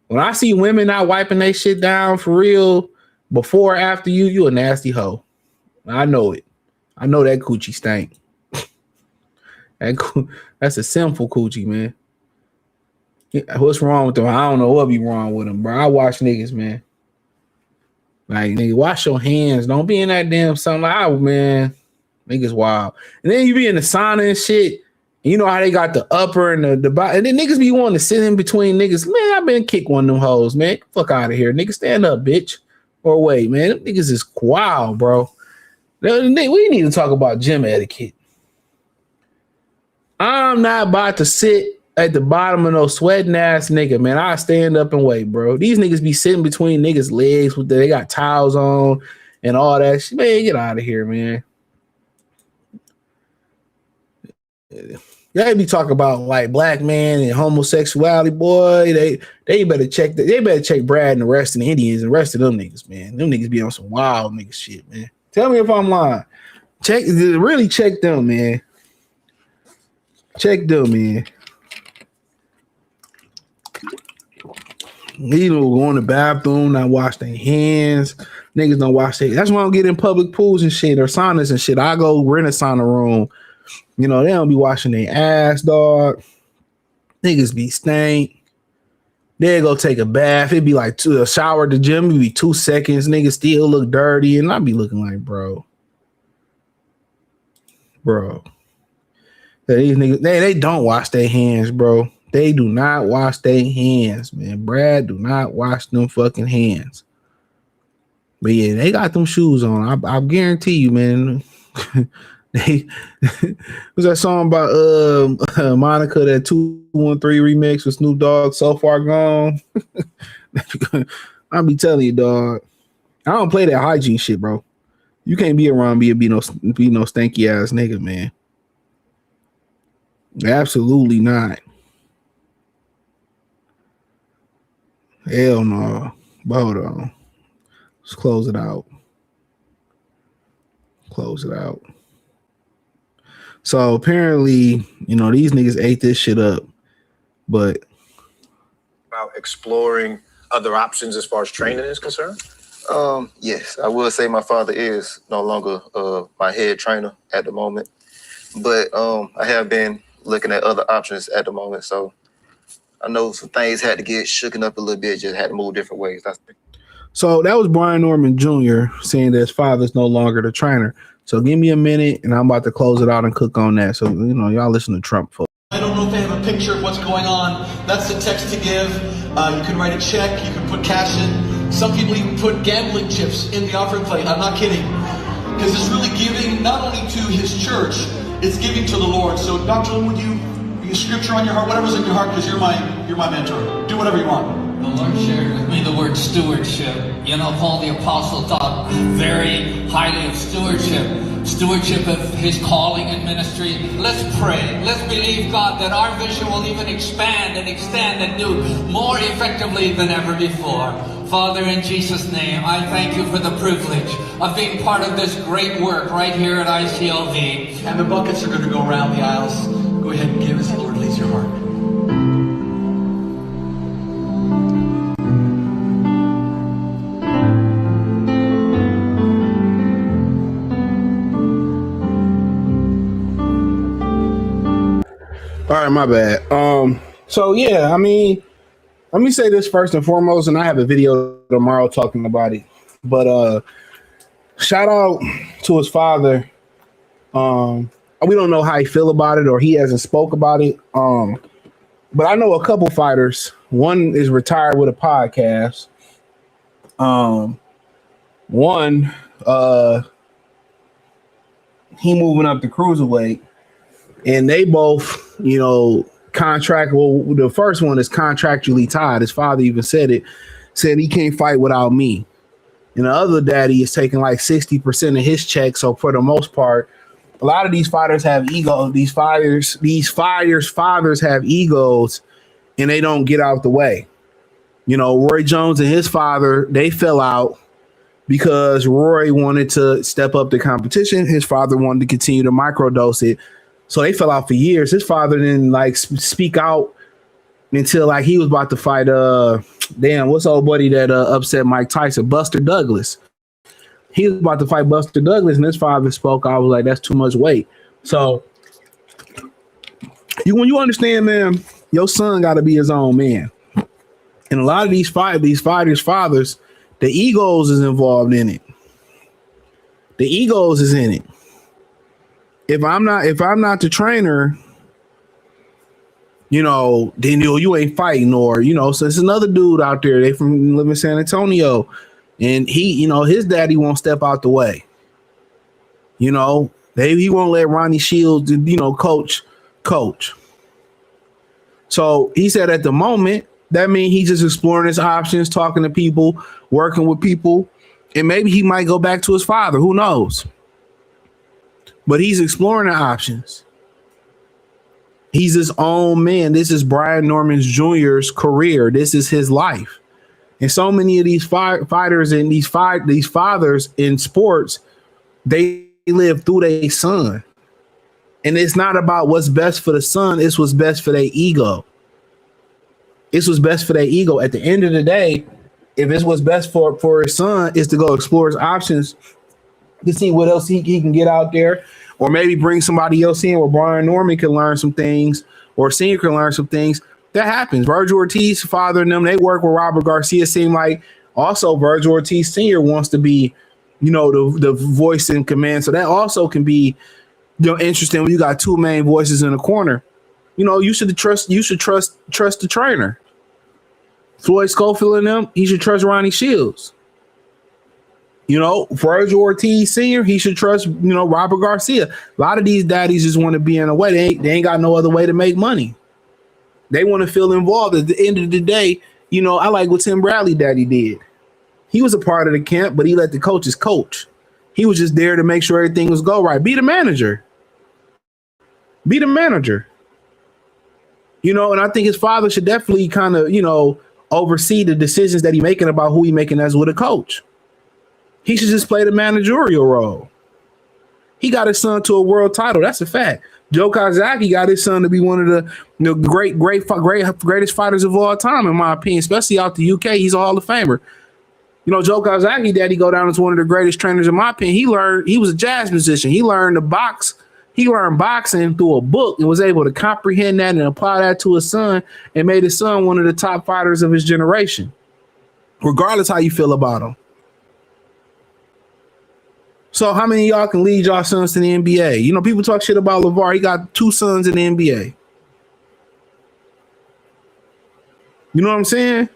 When I see women not wiping their shit down for real before or after you a nasty hoe. I know it. I know that coochie stank. That's a sinful coochie, man. What's wrong with them? I don't know what be wrong with them, bro. I watch niggas, man. Like, nigga, wash your hands. Don't be in that damn sun. Like, oh, man, niggas wild. And then you be in the sauna and shit. And you know how they got the upper and the bottom. And then niggas be wanting to sit in between niggas. Man, I been kick one of them hoes, man. Fuck out of here. Nigga, stand up, bitch. Or wait, man. Them niggas is wild, bro. We need to talk about gym etiquette. I'm not about to sit at the bottom of no sweating ass nigga, man. I stand up and wait, bro. These niggas be sitting between niggas' legs with they got towels on and all that shit. Man, get out of here, man. They be talking about like black man and homosexuality, boy. They better check that. They better check Brad and the rest of the Indians and the rest of them niggas, man. Them niggas be on some wild nigga shit, man. Tell me if I'm lying. Really check them, man. Check them, man. You know, go in the bathroom, not wash their hands. Niggas don't wash their. That's why I don't get in public pools and shit or saunas and shit. I go rent a sauna room. You know, they don't be washing their ass, dog. Niggas be stank. They go take a bath. It'd be like a shower at the gym. It'd be 2 seconds. Niggas still look dirty. And I be looking like, bro. These niggas, they don't wash their hands, bro. They do not wash their hands, man. Brad do not wash them fucking hands. But yeah, they got them shoes on. I guarantee you, man. Was that song about Monica, that 213 remix with Snoop Dogg, So Far Gone? I'll be telling you, dog. I don't play that hygiene shit, bro. You can't be around me and be no stanky ass nigga, man. Absolutely not. Hell no. But hold on. Let's close it out. So apparently, you know, these niggas ate this shit up. But about exploring other options as far as training is concerned? Yes, I will say my father is no longer my head trainer at the moment. But I have been looking at other options at the moment. So I know some things had to get shooken up a little bit, just had to move different ways. So that was Brian Norman Jr. saying that his father's no longer the trainer. So give me a minute, and I'm about to close it out and cook on that. So, you know, y'all listen to Trump, folks. I don't know if they have a picture of what's going on. That's the text to give. You can write a check. You can put cash in. Some people even put gambling chips in the offering plate. I'm not kidding. Because it's really giving not only to his church, it's giving to the Lord. So Dr. Lynn, would you a scripture on your heart, whatever's in your heart, because you're my mentor. Do whatever you want. The Lord shared with me the word stewardship. You know, Paul the Apostle thought very highly of stewardship of his calling and ministry. Let's pray. Let's believe God that our vision will even expand and extend and do more effectively than ever before. Father, in Jesus' name, I thank you for the privilege of being part of this great work right here at ICLV. And the buckets are going to go around the aisles. Go ahead and give as the Lord leads your heart. All right, my bad. So yeah, I mean, let me say this first and foremost, and I have a video tomorrow talking about it. But shout out to his father. We don't know how he feel about it, or he hasn't spoke about it. But I know a couple fighters. One is retired with a podcast. One, he moving up the cruiserweight, and they both, you know, contract. Well, the first one is contractually tied. His father even said it. Said he can't fight without me. And the other daddy is taking like 60% of his check. So for the most part, a lot of these fighters have ego. These fighters' fathers have egos, and they don't get out the way. You know, Roy Jones and his father, they fell out because Roy wanted to step up the competition. His father wanted to continue to microdose it. So they fell out for years. His father didn't like speak out until like he was about to fight what's old buddy that upset Mike Tyson, Buster Douglas. He was about to fight Buster Douglas, and his father spoke. I was like, that's too much weight. So when you understand, man, your son got to be his own man. And a lot of these fighters' fathers, the egos is involved in it. The egos is in it. If I'm not the trainer, you know, then you ain't fighting, or, you know, so it's another dude out there. They live in San Antonio, and he, you know, his daddy won't step out the way. You know, he won't let Ronnie Shields, you know, coach. So he said at the moment, that means he's just exploring his options, talking to people, working with people, and maybe he might go back to his father. Who knows? But he's exploring the options. He's his own man. This is Brian Norman Jr.'s career. This is his life. And so many of these fighters and these fathers in sports, they live through their son. And it's not about what's best for the son. It's what's best for their ego. It's what's best for their ego. At the end of the day, if it's what's best for his son is to go explore his options to see what else he can get out there, or maybe bring somebody else in where Brian Norman can learn some things, or Senior can learn some things. That happens. Vergil Ortiz, father, and them, they work with Robert Garcia. Seem like also Vergil Ortiz Senior wants to be, you know, the voice in command. So that also can be, you know, interesting when you got two main voices in the corner. You know, you should trust the trainer. Floyd Schofield and them, he should trust Ronnie Shields. You know, Vergil Ortiz Sr., he should trust, you know, Robert Garcia. A lot of these daddies just want to be in a way. They ain't got no other way to make money. They want to feel involved. At the end of the day, you know, I like what Tim Bradley daddy did. He was a part of the camp, but he let the coaches coach. He was just there to make sure everything was go right. Be the manager. Be the manager. You know, and I think his father should definitely kind of, you know, oversee the decisions that he's making about who he's making as with a coach. He should just play the managerial role. He got his son to a world title. That's a fact. Joe Kazaki got his son to be one of the greatest fighters of all time, in my opinion, especially out the UK. He's a Hall of Famer. You know, Joe Kazaki, daddy, go down as one of the greatest trainers, in my opinion. He was a jazz musician. He learned to box. He learned boxing through a book and was able to comprehend that and apply that to his son, and made his son one of the top fighters of his generation, regardless how you feel about him. So how many of y'all can lead y'all sons to the NBA? You know, people talk shit about LeVar. He got 2 sons in the NBA. You know what I'm saying?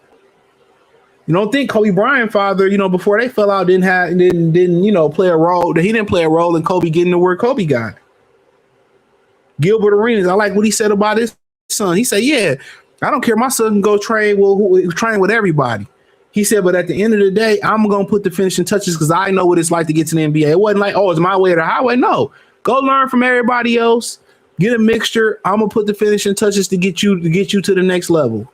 You don't think Kobe Bryant father, you know, before they fell out, didn't you know, play a role. He didn't play a role in Kobe getting to where Kobe got. Gilbert Arenas, I like what he said about his son. He said, yeah, I don't care. My son can go train with everybody. He said, but at the end of the day, I'm going to put the finishing touches because I know what it's like to get to the NBA. It wasn't like, oh, it's my way or the highway. No, go learn from everybody else. Get a mixture. I'm going to put the finishing touches to get you to the next level.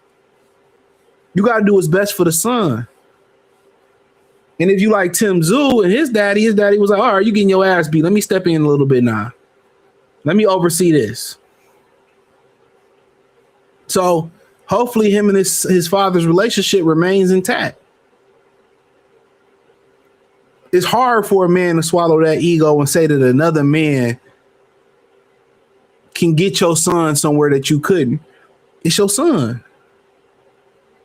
You got to do what's best for the son. And if you like Tim Tszyu and his daddy was like, all right, you getting your ass beat. Let me step in a little bit now. Let me oversee this. So hopefully him and his father's relationship remains intact. It's hard for a man to swallow that ego and say that another man can get your son somewhere that you couldn't. It's your son.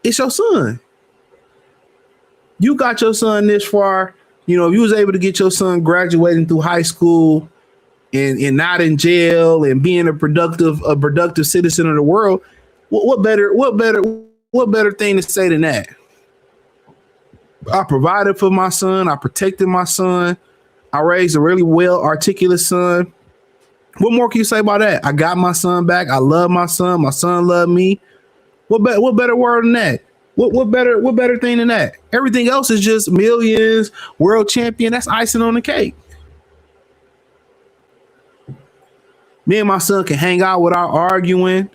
It's your son. You got your son this far. You know, if you was able to get your son graduating through high school and not in jail and being a productive citizen of the world, what better thing to say than that? I provided for my son. I protected my son. I raised a really well articulate son. What more can you say about that? I got my son back. I love my son. My son loved me. What better word than that? What better thing than that? Everything else is just millions, world champion. That's icing on the cake. Me and my son can hang out without arguing.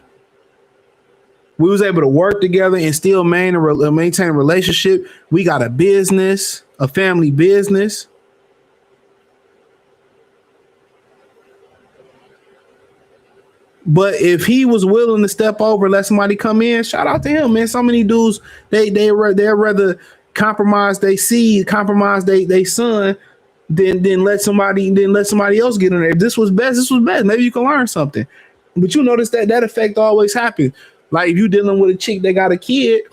We was able to work together and still maintain a relationship. We got a business, a family business. But if he was willing to step over and let somebody come in, shout out to him, man. So many dudes, they'd rather compromise they seed, compromise they son, than let somebody else get in there. If this was best. Maybe you can learn something. But you notice that effect always happens. Like if you dealing with a chick that got a kid,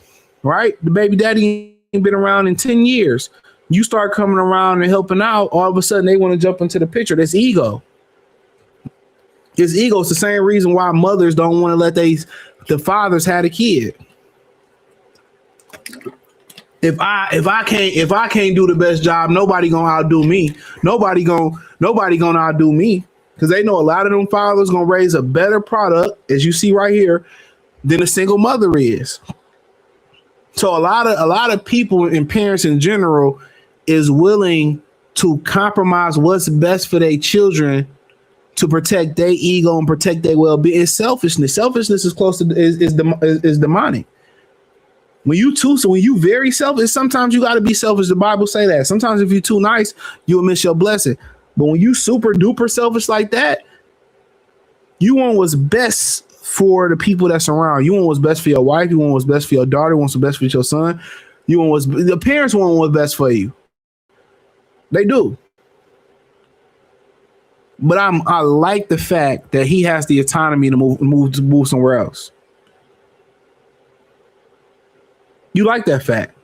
right? The baby daddy ain't been around in 10 years. You start coming around and helping out, all of a sudden they want to jump into the picture. That's ego. It's ego. It's the same reason why mothers don't want to let the fathers have a kid. If I can't do the best job, nobody gonna outdo me. Nobody gonna outdo me because they know a lot of them fathers gonna raise a better product, as you see right here, than a single mother is. So a lot of people and parents in general is willing to compromise what's best for their children to protect their ego and protect their well-being. It's selfishness. Selfishness is close to is demonic. When you very selfish, sometimes you got to be selfish. The Bible say that. Sometimes if you're too nice, you'll miss your blessing. But when you super duper selfish like that, you want what's best for the people that's around. You want what's best for your wife. You want what's best for your daughter. You want what's best for your son. You want the parents want what's best for you. They do. But I like the fact that he has the autonomy to move somewhere else. You like that fact.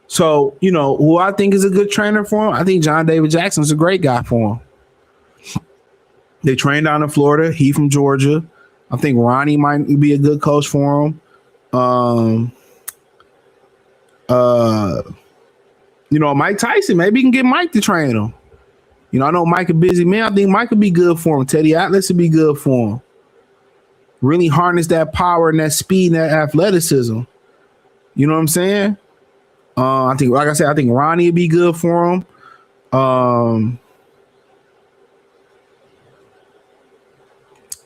So, you know, who I think is a good trainer for him, I think John David Jackson's a great guy for him. They train down in Florida. He from Georgia. I think Ronnie might be a good coach for him. You know, Mike Tyson, maybe he can get Mike to train him. You know, I know Mike a busy man. I think Mike would be good for him. Teddy Atlas would be good for him. Really harness that power and that speed and that athleticism. You know what I'm saying? I think, like I said, I think Ronnie would be good for him.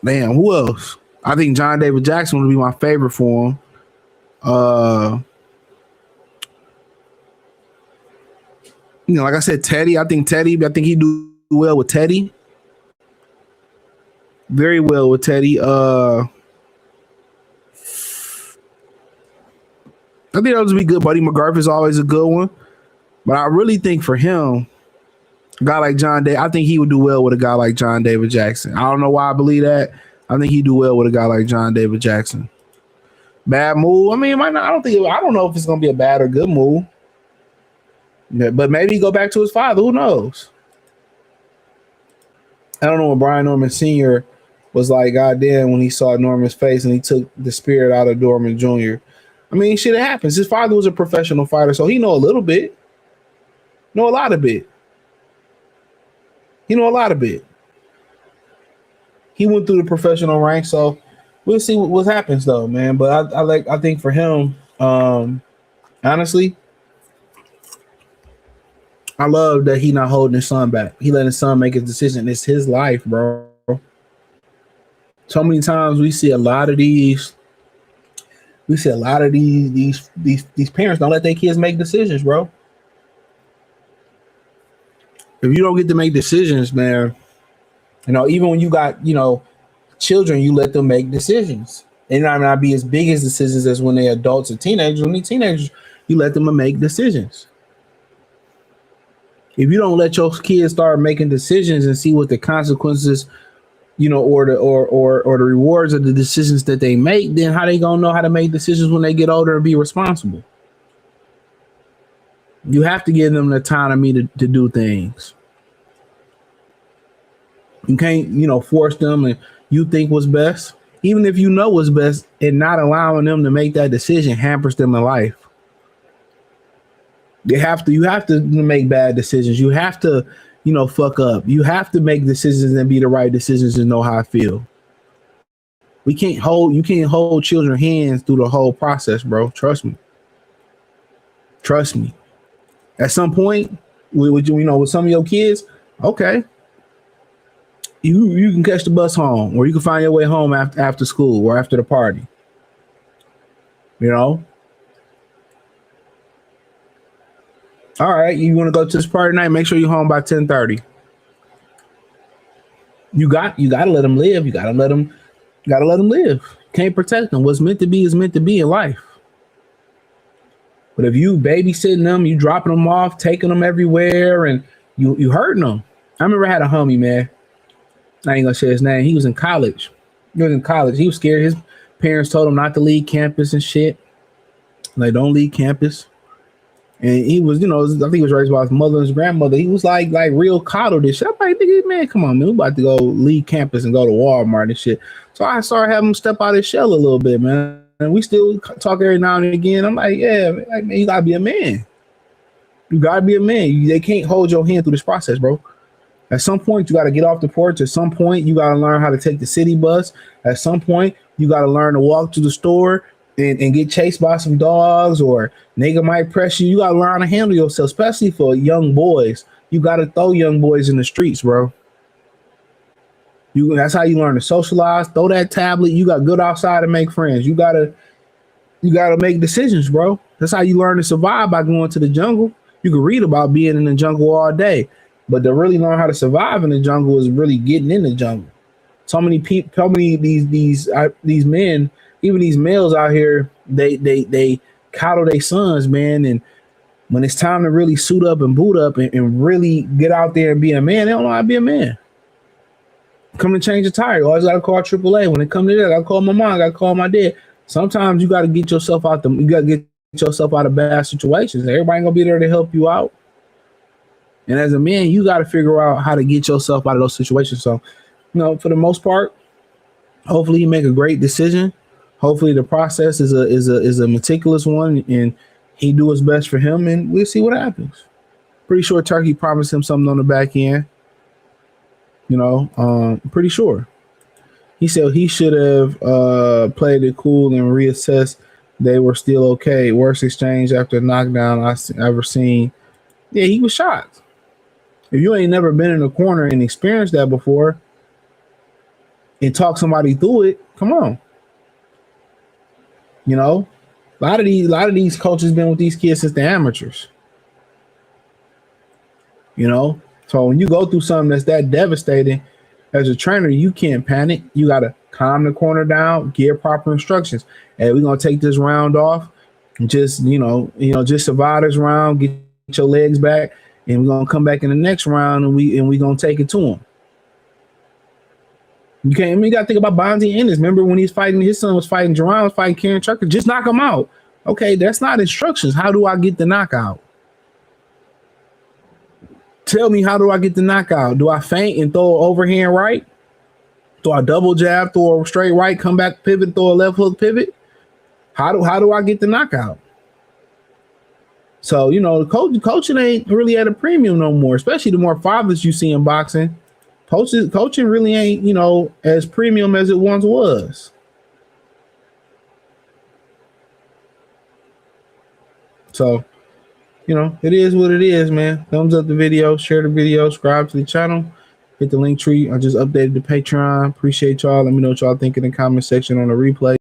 Damn, who else? I think John David Jackson would be my favorite for him. You know, like I said, Teddy. I think he do well with Teddy. Very well with Teddy. I think that would be good. Buddy McGurf is always a good one. But I really think for him, a guy like John David, I think he would do well with a guy like John David Jackson. I don't know why I believe that. I think he'd do well with a guy like John David Jackson. Bad move. I mean, it might not. I don't know if it's gonna be a bad or good move. But maybe go back to his father. Who knows? I don't know what Brian Norman Sr. was like, goddamn, when he saw Norman's face and he took the spirit out of Norman Jr. I mean, shit happens. His father was a professional fighter, so he know a little bit. Know a lot of bit. He know a lot of bit. he went through the professional ranks, so we'll see what happens though, man. But I think for him, honestly, I love that he not holding his son back. He let his son make his decision. It's his life, bro. So many times we see a lot of these parents don't let their kids make decisions, bro. If you don't get to make decisions, man, even when you got, children, you let them make decisions. They might not be as big as decisions as when they're adults or teenagers. When they're teenagers, you let them make decisions. If you don't let your kids start making decisions and see what the consequences, or the rewards of the decisions that they make, then how they gonna know how to make decisions when they get older and be responsible? You have to give them the autonomy to do things. You can't, force them and you think what's best. Even if you know what's best, and not allowing them to make that decision hampers them in life. You have to make bad decisions. You have to, fuck up. You have to make decisions and be the right decisions and know how I feel. You can't hold children's hands through the whole process, bro. Trust me. At some point, with some of your kids, okay, you can catch the bus home, or you can find your way home after school or after the party. All right, you want to go to this party tonight? Make sure you're home by 10:30. You got to let them live. You got to let them live. Can't protect them. What's meant to be is meant to be in life. But if you babysitting them, you dropping them off, taking them everywhere, and you hurting them. I remember I had a homie, man. I ain't gonna say his name. He was in college. He was scared. His parents told him not to leave campus and shit. Like, don't leave campus. And he was, I think he was raised by his mother and his grandmother. He was like real coddled and shit. I'm like, nigga, man, come on, man. We about to go leave campus and go to Walmart and shit. So I started having him step out of his shell a little bit, man. And we still talk every now and again. I'm like, yeah, man, you gotta be a man. You gotta be a man. They can't hold your hand through this process, bro. At some point, you gotta get off the porch. At some point, you gotta learn how to take the city bus. At some point, you gotta learn to walk to the store and get chased by some dogs, or nigga might press you. You gotta learn how to handle yourself, especially for young boys. You gotta throw young boys in the streets, bro. That's how you learn to socialize. Throw that tablet. You got good outside to make friends. You gotta make decisions, bro. That's how you learn to survive, by going to the jungle. You can read about being in the jungle all day, but to really learn how to survive in the jungle is really getting in the jungle. So many people, these men, even these males out here, they coddle their sons, man. And when it's time to really suit up and boot up and really get out there and be a man, they don't know how to be a man. Come to change a tire, always got to call AAA. When it comes to that, I got to call my mom, I got to call my dad. Sometimes you got to get yourself out of bad situations. Everybody gonna be there to help you out. And as a man, you got to figure out how to get yourself out of those situations. So, for the most part, hopefully you make a great decision. Hopefully the process is a meticulous one, and he do his best for him, and we'll see what happens. Pretty sure Turkey promised him something on the back end. Pretty sure. He said he should have played it cool and reassessed. They were still okay. Worst exchange after a knockdown I've ever seen. Yeah, he was shocked. If you ain't never been in a corner and experienced that before and talk somebody through it, come on. A lot of these coaches been with these kids since they're amateurs. So when you go through something that's that devastating, as a trainer, you can't panic. You gotta calm the corner down, give proper instructions. Hey, we're gonna take this round off. Just just survive this round, get your legs back, and we're gonna come back in the next round and we gonna take it to him. You can't. You gotta think about Bonzi Ennis. Remember when he's fighting? His son was fighting. Jerron was fighting Karen Trucker. Just knock him out. Okay, that's not instructions. How do I get the knockout? Tell me, how do I get the knockout? Do I feint and throw an overhand right? Do I double jab, throw a straight right, come back, pivot, throw a left hook, pivot? How do I get the knockout? So the coaching ain't really at a premium no more. Especially the more fathers you see in boxing. coaching really ain't, you know, as premium as it once was. So, you know, it is what it is, man. Thumbs up the video, share the video, subscribe to the channel, hit the link tree. I just updated the Patreon. Appreciate y'all. Let me know what y'all think in the comment section on the replay.